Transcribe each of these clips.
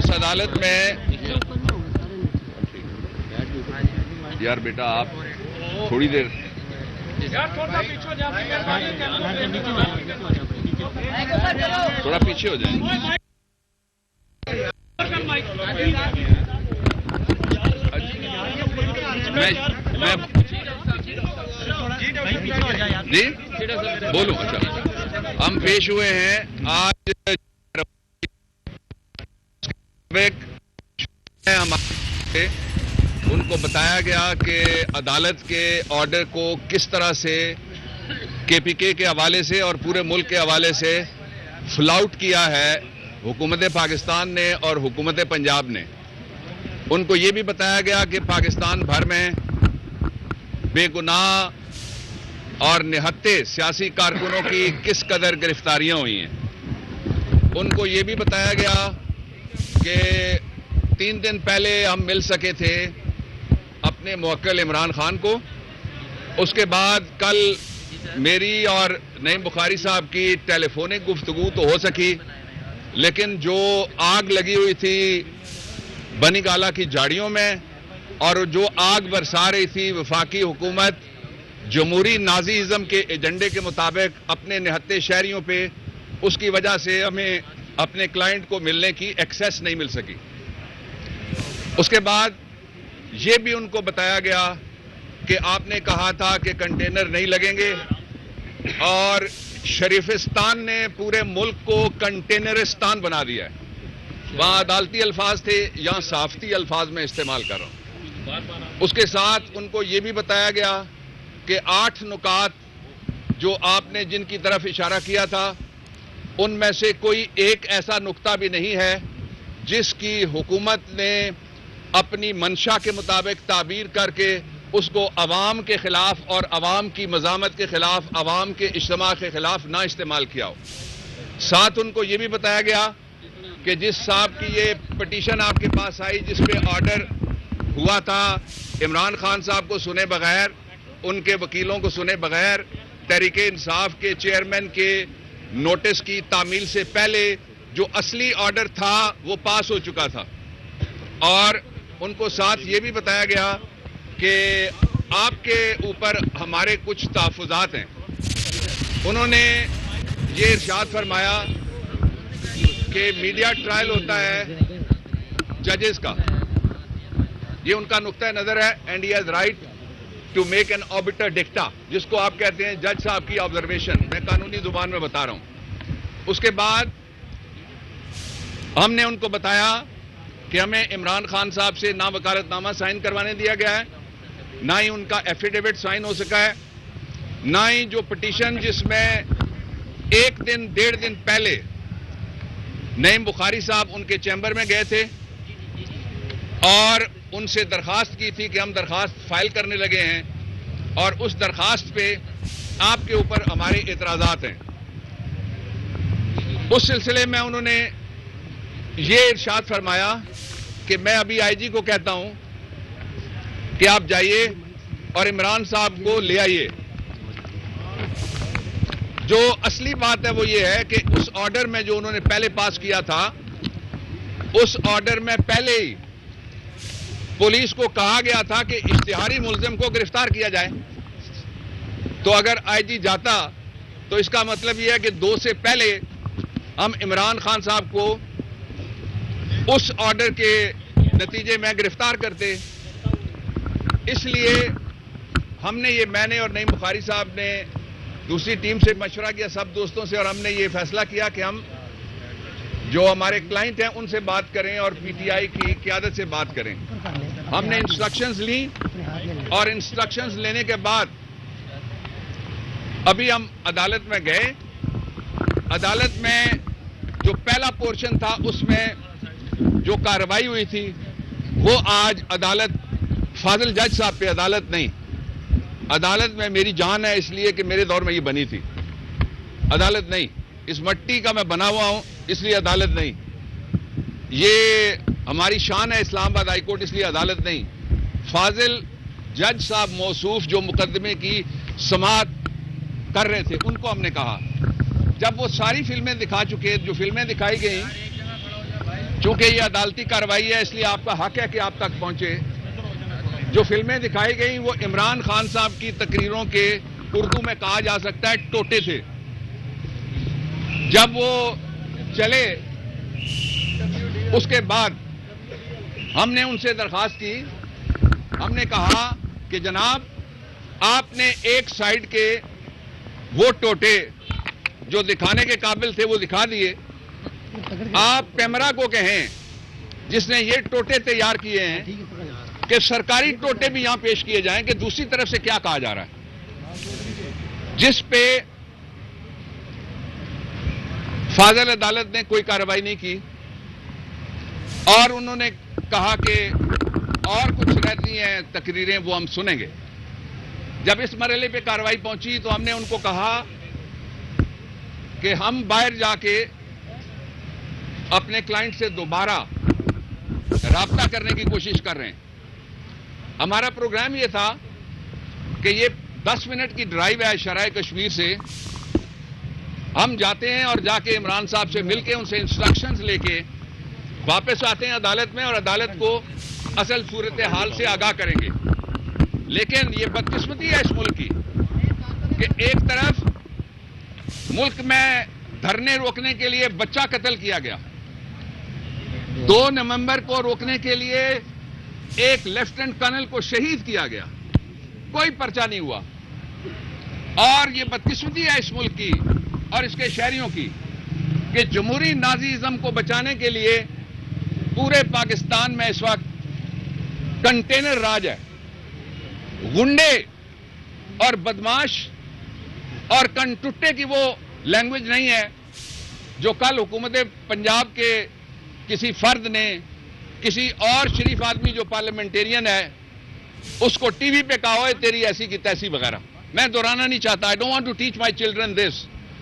اس عدالت میں یار بیٹا آپ تھوڑی دیر تھوڑا پیچھے ہو جائیں. جی بولوں. اچھا ہم پیش ہوئے ہیں آج ان کو بتایا گیا کہ عدالت کے آرڈر کو کس طرح سے کے پی کے حوالے سے اور پورے ملک کے حوالے سے فلاؤٹ کیا ہے حکومت پاکستان نے اور حکومت پنجاب نے. ان کو یہ بھی بتایا گیا کہ پاکستان بھر میں بے گناہ اور نہتے سیاسی کارکنوں کی کس قدر گرفتاریاں ہوئی ہیں. ان کو یہ بھی بتایا گیا کہ 3 دن پہلے ہم مل سکے تھے اپنے موکل عمران خان کو. اس کے بعد کل میری اور نعیم بخاری صاحب کی ٹیلی فونک گفتگو تو ہو سکی، لیکن جو آگ لگی ہوئی تھی بنی گالہ کی جھاڑیوں میں اور جو آگ برسا رہی تھی وفاقی حکومت جمہوری نازی ازم کے ایجنڈے کے مطابق اپنے نہتے شہریوں پہ، اس کی وجہ سے ہمیں اپنے کلائنٹ کو ملنے کی ایکسیس نہیں مل سکی. اس کے بعد یہ بھی ان کو بتایا گیا کہ آپ نے کہا تھا کہ کنٹینر نہیں لگیں گے، اور شریفستان نے پورے ملک کو کنٹینرستان بنا دیا ہے. وہاں عدالتی الفاظ تھے، یہاں صحافتی الفاظ میں استعمال کر رہا ہوں. اس کے ساتھ ان کو یہ بھی بتایا گیا کہ 8 نکات جو آپ نے جن کی طرف اشارہ کیا تھا ان میں سے کوئی ایک ایسا نقطہ بھی نہیں ہے جس کی حکومت نے اپنی منشا کے مطابق تعبیر کر کے اس کو عوام کے خلاف اور عوام کی مزاحمت کے خلاف، عوام کے اجتماع کے خلاف نہ استعمال کیا ہو. ساتھ ان کو یہ بھی بتایا گیا کہ جس صاحب کی یہ پٹیشن آپ کے پاس آئی جس پہ آرڈر ہوا تھا عمران خان صاحب کو سنے بغیر، ان کے وکیلوں کو سنے بغیر، تحریک انصاف کے چیئرمین کے نوٹس کی تعمیل سے پہلے جو اصلی آرڈر تھا وہ پاس ہو چکا تھا. اور ان کو ساتھ یہ بھی بتایا گیا کہ آپ کے اوپر ہمارے کچھ تحفظات ہیں. انہوں نے یہ ارشاد فرمایا کہ میڈیا ٹرائل ہوتا ہے ججز کا، یہ ان کا نقطہ نظر ہے، and he has right to make an obiter dicta, جس کو آپ کہتے ہیں جج صاحب کی آبزرویشن. میں قانونی زبان میں بتا رہا ہوں. اس کے بعد ہم نے ان کو بتایا کہ ہمیں عمران خان صاحب سے نہ وکالت نامہ سائن کروانے دیا گیا ہے، نہ ہی ان کا ایفیڈیوٹ سائن ہو سکا ہے، نہ ہی جو پٹیشن جس میں 1 دن 1.5 دن پہلے نعیم بخاری صاحب ان کے چیمبر میں گئے تھے اور ان سے درخواست کی تھی کہ ہم درخواست فائل کرنے لگے ہیں، اور اس درخواست پہ آپ کے اوپر ہمارے اعتراضات ہیں. اس سلسلے میں انہوں نے یہ ارشاد فرمایا کہ میں ابھی آئی جی کو کہتا ہوں کہ آپ جائیے اور عمران صاحب کو لے آئیے. جو اصلی بات ہے وہ یہ ہے کہ اس آرڈر میں جو انہوں نے پہلے پاس کیا تھا، اس آرڈر میں پہلے ہی پولیس کو کہا گیا تھا کہ اشتہاری ملزم کو گرفتار کیا جائے. تو اگر آئی جی جاتا تو اس کا مطلب یہ ہے کہ 2 سے پہلے ہم عمران خان صاحب کو اس آرڈر کے نتیجے میں گرفتار کرتے. اس لیے ہم نے میں نے اور نعیم بخاری صاحب نے دوسری ٹیم سے مشورہ کیا، سب دوستوں سے، اور ہم نے یہ فیصلہ کیا کہ ہم جو ہمارے کلائنٹ ہیں ان سے بات کریں اور پی ٹی آئی کی قیادت سے بات کریں. ہم نے انسٹرکشنز لی، اور انسٹرکشنز لینے کے بعد ابھی ہم عدالت میں گئے. عدالت میں جو پہلا پورشن تھا اس میں جو کارروائی ہوئی تھی وہ آج عدالت فاضل جج صاحب پہ عدالت نہیں، عدالت میں میری جان ہے، اس لیے کہ میرے دور میں یہ بنی تھی. عدالت نہیں، اس مٹی کا میں بنا ہوا ہوں اس لیے عدالت نہیں. یہ ہماری شان ہے اسلام آباد ہائی کورٹ، اس لیے عدالت نہیں. فاضل جج صاحب موصوف جو مقدمے کی سماعت کر رہے تھے ان کو ہم نے کہا، جب وہ ساری فلمیں دکھا چکے، جو فلمیں دکھائی گئیں چونکہ یہ عدالتی کارروائی ہے اس لیے آپ کا حق ہے کہ آپ تک پہنچے. جو فلمیں دکھائی گئیں وہ عمران خان صاحب کی تقریروں کے اردو میں کہا جا سکتا ہے ٹوٹے تھے. جب وہ چلے اس کے بعد ہم نے ان سے درخواست کی. ہم نے کہا کہ جناب آپ نے ایک سائیڈ کے وہ ٹوٹے جو دکھانے کے قابل تھے وہ دکھا دیے. آپ کیمرہ کو کہیں جس نے یہ ٹوٹے تیار کیے ہیں کہ سرکاری ٹوٹے بھی یہاں پیش کیے جائیں کہ دوسری طرف سے کیا کہا جا رہا ہے. جس پہ فاضل عدالت نے کوئی کارروائی نہیں کی اور انہوں نے کہا کہ اور کچھ رہتی ہیں تقریریں وہ ہم سنیں گے. جب اس مرحلے پہ کارروائی پہنچی تو ہم نے ان کو کہا کہ ہم باہر جا کے اپنے کلائنٹ سے دوبارہ رابطہ کرنے کی کوشش کر رہے ہیں. ہمارا پروگرام یہ تھا کہ یہ 10 منٹ کی ڈرائیو ہے شرائع کشمیر سے. ہم جاتے ہیں اور جا کے عمران صاحب سے مل کے ان سے انسٹرکشنز لے کے واپس آتے ہیں عدالت میں اور عدالت کو اصل صورتحال سے آگاہ کریں گے. لیکن یہ بدقسمتی ہے اس ملک کی کہ ایک طرف ملک میں دھرنے روکنے کے لیے بچہ قتل کیا گیا. 2 نومبر کو روکنے کے لیے ایک لیفٹیننٹ کرنل کو شہید کیا گیا, کوئی پرچہ نہیں ہوا. اور یہ بدقسمتی ہے اس ملک کی اور اس کے شہریوں کی کہ جمہوری نازیزم کو بچانے کے لیے پورے پاکستان میں اس وقت کنٹینر راج ہے. گنڈے اور بدماش اور کنٹٹے کی وہ لینگویج نہیں ہے جو کل حکومت پنجاب کے کسی فرد نے کسی اور شریف آدمی جو پارلیمنٹیرین ہے اس کو ٹی وی پہ کہا ہوئے تیری ایسی کی تیسی وغیرہ. میں دہرانا نہیں چاہتا. I don't want to teach my children this.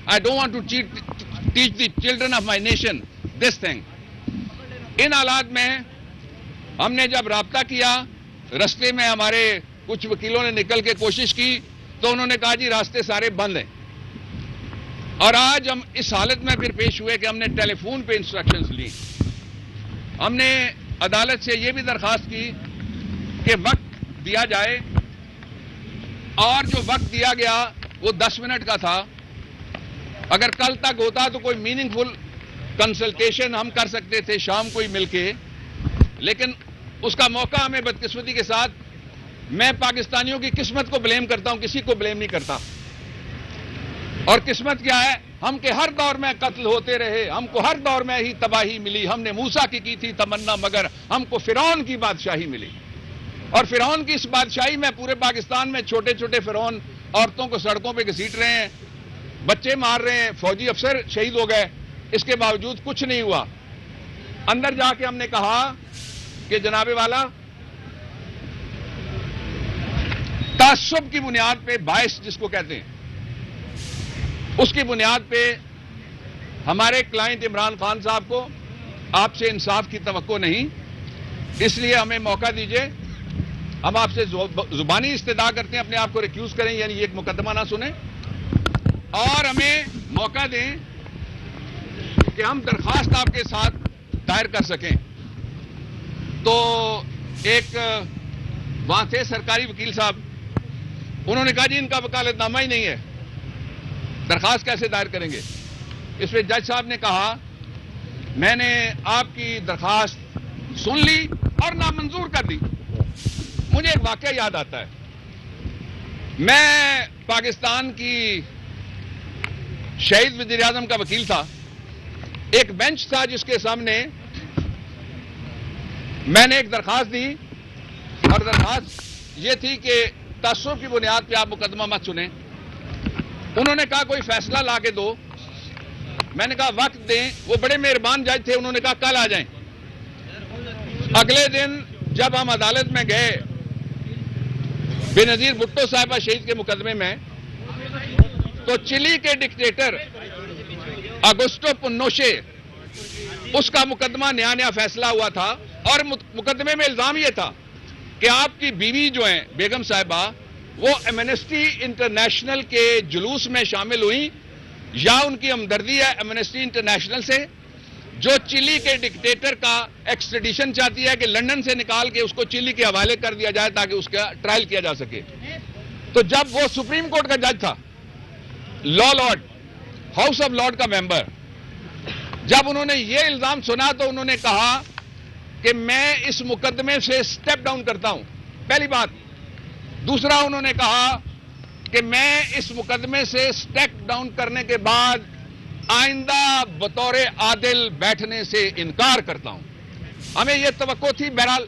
I don't want to teach the children of my nation this thing. ان حالات میں ہم نے جب رابطہ کیا رستے میں ہمارے کچھ وکیلوں نے نکل کے کوشش کی تو انہوں نے کہا جی راستے سارے بند ہیں. اور آج ہم اس حالت میں پھر پیش ہوئے کہ ہم نے ٹیلی فون پہ انسٹرکشنز لی. ہم نے عدالت سے یہ بھی درخواست کی کہ وقت دیا جائے اور جو وقت دیا گیا وہ 10 منٹ کا تھا. اگر کل تک ہوتا تو کوئی میننگ فل کنسلٹیشن ہم کر سکتے تھے شام کو ہی مل کے, لیکن اس کا موقع ہمیں بدقسمتی کے ساتھ. میں پاکستانیوں کی قسمت کو بلیم کرتا ہوں, کسی کو بلیم نہیں کرتا. اور قسمت کیا ہے, ہم کے ہر دور میں قتل ہوتے رہے, ہم کو ہر دور میں ہی تباہی ملی. ہم نے موسیٰ کی تھی تمنا مگر ہم کو فرعون کی بادشاہی ملی. اور فرعون کی اس بادشاہی میں پورے پاکستان میں چھوٹے چھوٹے فرعون عورتوں کو سڑکوں پہ گھسیٹ رہے ہیں, بچے مار رہے ہیں, فوجی افسر شہید ہو گئے. اس کے باوجود کچھ نہیں ہوا. اندر جا کے ہم نے کہا کہ جناب والا تعصب کی بنیاد پہ باعث جس کو کہتے ہیں اس کی بنیاد پہ ہمارے کلائنٹ عمران خان صاحب کو آپ سے انصاف کی توقع نہیں. اس لیے ہمیں موقع دیجیے. ہم آپ سے زبانی استدعا کرتے ہیں اپنے آپ کو ریکیوز کریں, یعنی یہ ایک مقدمہ نہ سنیں, اور ہمیں موقع دیں کہ ہم درخواست آپ کے ساتھ دائر کر سکیں. تو ایک وہاں تھے سرکاری وکیل صاحب, انہوں نے کہا جی ان کا وکالت نامہ ہی نہیں ہے, درخواست کیسے دائر کریں گے. اس پہ جج صاحب نے کہا میں نے آپ کی درخواست سن لی اور نامنظور کر دی. مجھے ایک واقعہ یاد آتا ہے. میں پاکستان کی شہید وزیر اعظم کا وکیل تھا. ایک بینچ تھا جس کے سامنے میں نے ایک درخواست دی اور درخواست یہ تھی کہ تعصب کی بنیاد پہ آپ مقدمہ مت چنیں. انہوں نے کہا کوئی فیصلہ لا کے دو. میں نے کہا وقت دیں. وہ بڑے مہربان جج تھے, انہوں نے کہا کل آ جائیں. اگلے دن جب ہم عدالت میں گئے بے نظیر بھٹو صاحبہ شہید کے مقدمے میں, تو چلی کے ڈکٹیٹر اگسٹو پنوشے اس کا مقدمہ نیا نیا فیصلہ ہوا تھا. اور مقدمے میں الزام یہ تھا کہ آپ کی بیوی جو ہیں بیگم صاحبہ وہ ایمنسٹی انٹرنیشنل کے جلوس میں شامل ہوئیں, یا ان کی ہمدردی ہے ایمنسٹی انٹرنیشنل سے, جو چلی کے ڈکٹیٹر کا ایکسٹریڈیشن چاہتی ہے کہ لندن سے نکال کے اس کو چلی کے حوالے کر دیا جائے تاکہ اس کا ٹرائل کیا جا سکے. تو جب وہ سپریم کورٹ کا جج تھا, لا لارڈ, ہاؤس آف لارڈ کا ممبر, جب انہوں نے یہ الزام سنا تو انہوں نے کہا کہ میں اس مقدمے سے سٹیپ ڈاؤن کرتا ہوں, پہلی بات. دوسرا انہوں نے کہا کہ میں اس مقدمے سے سٹیپ ڈاؤن کرنے کے بعد آئندہ بطور عادل بیٹھنے سے انکار کرتا ہوں. ہمیں یہ توقع تھی. بہرحال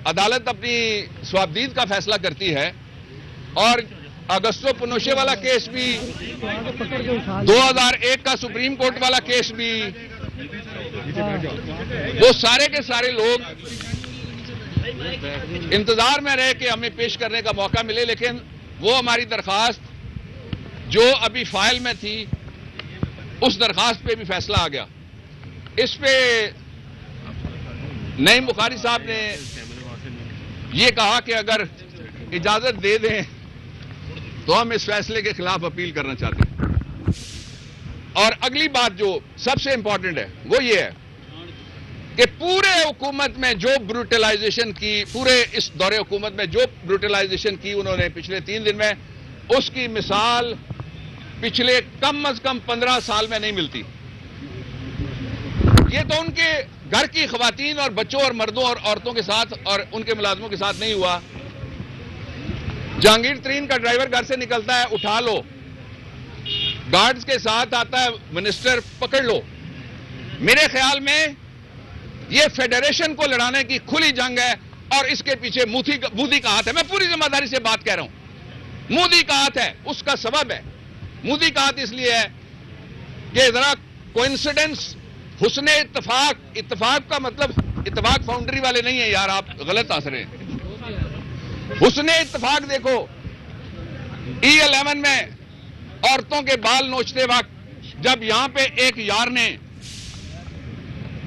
عدالت اپنی سوابدید کا فیصلہ کرتی ہے, اور اگستو پنوشے والا کیس بھی, 2001 کا سپریم کورٹ والا کیس بھی, وہ سارے کے سارے لوگ انتظار میں رہے کہ ہمیں پیش کرنے کا موقع ملے, لیکن وہ ہماری درخواست جو ابھی فائل میں تھی اس درخواست پہ بھی فیصلہ آ گیا. اس پہ نعیم بخاری صاحب نے یہ کہا کہ اگر اجازت دے دیں تو ہم اس فیصلے کے خلاف اپیل کرنا چاہتے ہیں. اور اگلی بات جو سب سے امپورٹنٹ ہے وہ یہ ہے کہ پورے حکومت میں جو بروٹلائزیشن کی, پورے اس دور حکومت میں جو بروٹلائزیشن کی انہوں نے پچھلے 3 دن میں, اس کی مثال پچھلے کم از کم 15 سال میں نہیں ملتی. یہ تو ان کے گھر کی خواتین اور بچوں اور مردوں اور عورتوں کے ساتھ اور ان کے ملازموں کے ساتھ نہیں ہوا. جہانگیر ترین کا ڈرائیور گھر سے نکلتا ہے, اٹھا لو, گارڈز کے ساتھ آتا ہے منسٹر, پکڑ لو. میرے خیال میں یہ فیڈریشن کو لڑانے کی کھلی جنگ ہے, اور اس کے پیچھے مودی کا ہاتھ ہے. میں پوری ذمہ داری سے بات کہہ رہا ہوں, مودی کا ہاتھ ہے. اس کا سبب ہے, مودی کا ہاتھ اس لیے ہے کہ ذرا کوئنسیڈنس, حسن اتفاق, اتفاق کا مطلب اتفاق فاؤنڈری والے نہیں ہیں یار, آپ غلط آ رہے ہیں. حسن اتفاق دیکھو, E11 میں عورتوں کے بال نوچتے وقت جب یہاں پہ ایک یار نے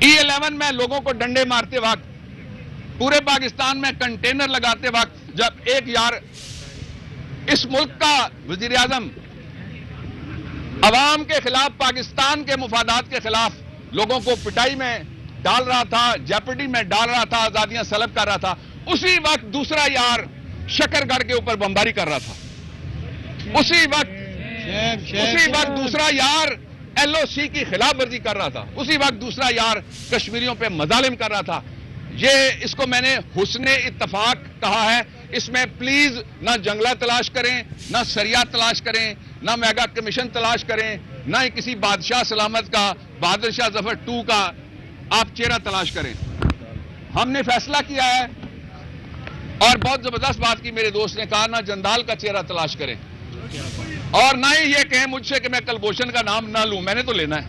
E11 میں لوگوں کو ڈنڈے مارتے وقت, پورے پاکستان میں کنٹینر لگاتے وقت جب ایک یار اس ملک کا وزیر اعظم عوام کے خلاف, پاکستان کے مفادات کے خلاف لوگوں کو پٹائی میں ڈال رہا تھا, جیپرڈی میں ڈال رہا تھا, آزادیاں سلب کر رہا تھا, اسی وقت دوسرا یار شکر گڑھ کے اوپر بمباری کر رہا تھا. اسی وقت دوسرا یار LOC کی خلاف ورزی کر رہا تھا. اسی وقت دوسرا یار کشمیریوں پہ مظالم کر رہا تھا. اس کو میں نے حسن اتفاق کہا ہے. اس میں پلیز نہ جنگلہ تلاش کریں, نہ سریا تلاش کریں, نہ میگا کمیشن تلاش کریں, نہ ہی کسی بادشاہ سلامت کا, بہادر شاہ ظفر 2 کا آپ چہرہ تلاش کریں. ہم نے فیصلہ کیا ہے, اور بہت زبردست بات کی میرے دوست نے کہا, نہ جندال کا چہرہ تلاش کریں, اور نہ ہی یہ کہیں مجھ سے کہ میں کلبھوشن کا نام نہ لوں, میں نے تو لینا ہے.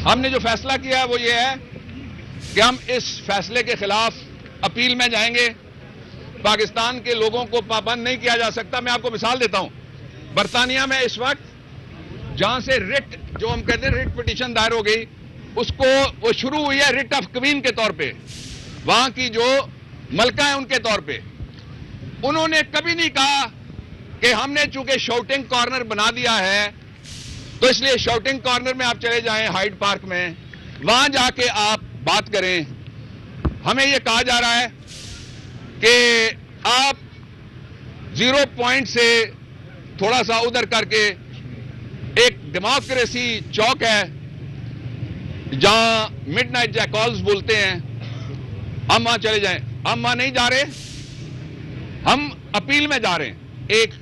ہم نے جو فیصلہ کیا ہے وہ یہ ہے کہ ہم اس فیصلے کے خلاف اپیل میں جائیں گے. پاکستان کے لوگوں کو پابند نہیں کیا جا سکتا. میں آپ کو مثال دیتا ہوں, برطانیہ میں اس وقت جہاں سے رٹ, جو ہم کہتے ہیں رٹ پٹیشن دائر ہو گئی, اس کو وہ شروع ہوئی ہے رٹ آف کوین کے طور پہ, وہاں کی جو ملکہ ہیں ان کے طور پہ. انہوں نے کبھی نہیں کہا کہ ہم نے چونکہ شاؤٹنگ کارنر بنا دیا ہے تو اس لیے شاؤٹنگ کارنر میں آپ چلے جائیں, ہائیڈ پارک میں, وہاں جا کے آپ بات کریں. ہمیں یہ کہا جا رہا ہے کہ آپ 0 پوائنٹ سے تھوڑا سا ادھر کر کے ایک ڈیموکریسی چوک ہے جہاں مڈ نائٹ جیکالز بولتے ہیں, ہم وہاں چلے جائیں. ہم وہاں نہیں جا رہے, ہم اپیل میں جا رہے ہیں. ایک